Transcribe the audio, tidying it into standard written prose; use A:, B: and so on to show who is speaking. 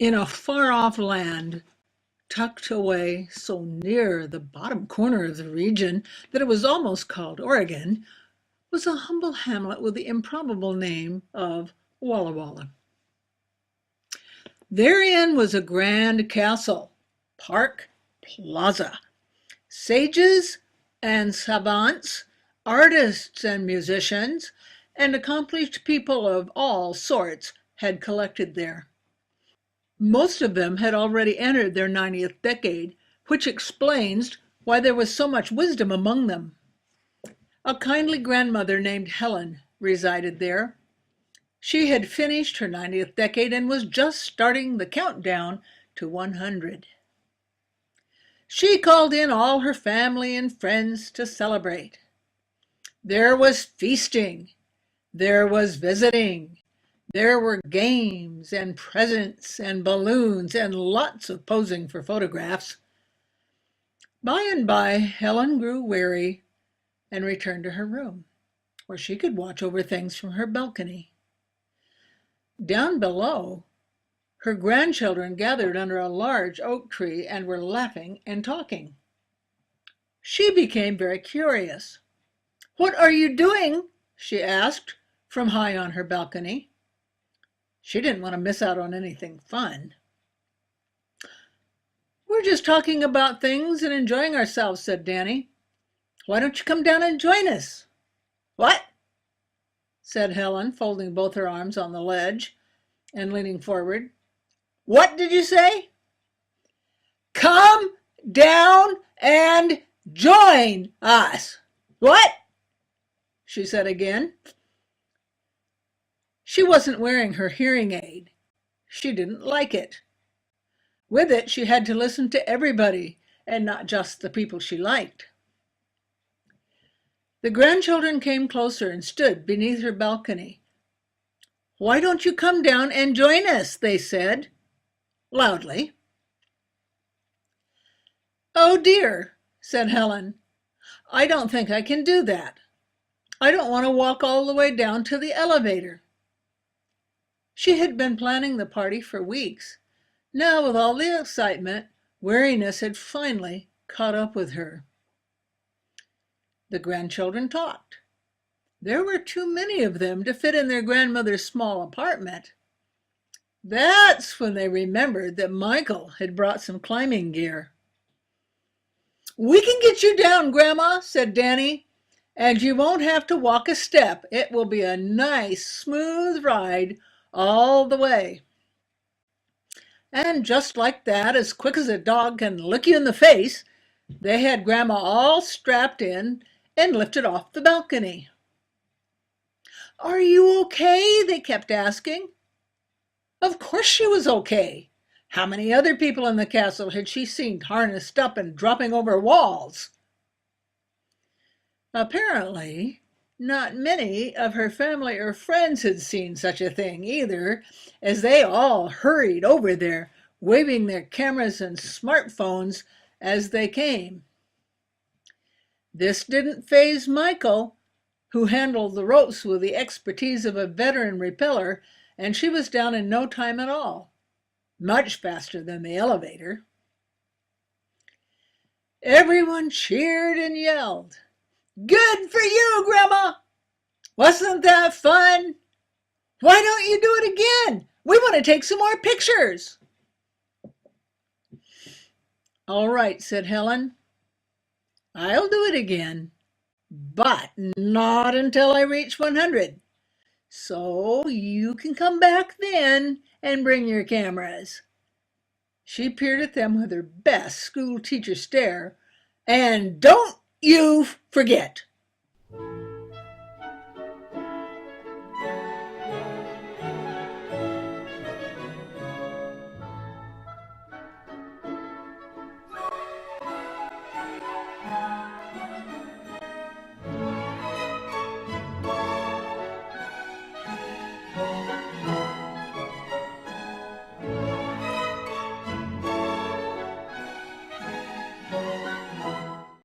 A: In a far-off land, tucked away so near the bottom corner of the region that it was almost called Oregon, was a humble hamlet with the improbable name of Walla Walla. Therein was a grand castle, park, plaza. Sages and savants, artists and musicians, and accomplished people of all sorts had collected there. Most of them had already entered their 90th decade, which explains why there was so much wisdom among them. A kindly grandmother named Helen resided there. She had finished her 90th decade and was just starting the countdown to 100. She called in all her family and friends to celebrate. There was feasting, there was visiting, there were games and presents and balloons and lots of posing for photographs. By and by, Helen grew weary and returned to her room, where she could watch over things from her balcony. Down below, her grandchildren gathered under a large oak tree and were laughing and talking. She became very curious. "What are you doing?" she asked from high on her balcony. She didn't want to miss out on anything fun. "We're just talking about things and enjoying ourselves," said Danny. "Why don't you come down and join us?" "What?" said Helen, folding both her arms on the ledge and leaning forward. "What did you say?" "Come down and join us." "What?" she said again. She wasn't wearing her hearing aid. She didn't like it. With it, she had to listen to everybody and not just the people she liked. The grandchildren came closer and stood beneath her balcony. "Why don't you come down and join us?" they said, loudly. "Oh dear," said Helen. "I don't think I can do that. I don't want to walk all the way down to the elevator." She had been planning the party for weeks. Now, with all the excitement, weariness had finally caught up with her. The grandchildren talked. There were too many of them to fit in their grandmother's small apartment. That's when they remembered that Michael had brought some climbing gear. "We can get you down, Grandma," said Danny, "and you won't have to walk a step. It will be a nice, smooth ride all the way." And just like that, as quick as a dog can lick you in the face, they had Grandma all strapped in and lifted off the balcony. "Are you okay?" they kept asking. Of course she was okay. How many other people in the castle had she seen harnessed up and dropping over walls? Apparently, not many of her family or friends had seen such a thing either, as they all hurried over there, waving their cameras and smartphones as they came. This didn't faze Michael, who handled the ropes with the expertise of a veteran repeller, and she was down in no time at all, much faster than the elevator. Everyone cheered and yelled, "Good for you, Grandma! Wasn't that fun? Why don't you do it again? We want to take some more pictures." "All right," said Helen. "I'll do it again, but not until I reach 100. So you can come back then and bring your cameras." She peered at them with her best school teacher stare. "And don't you forget."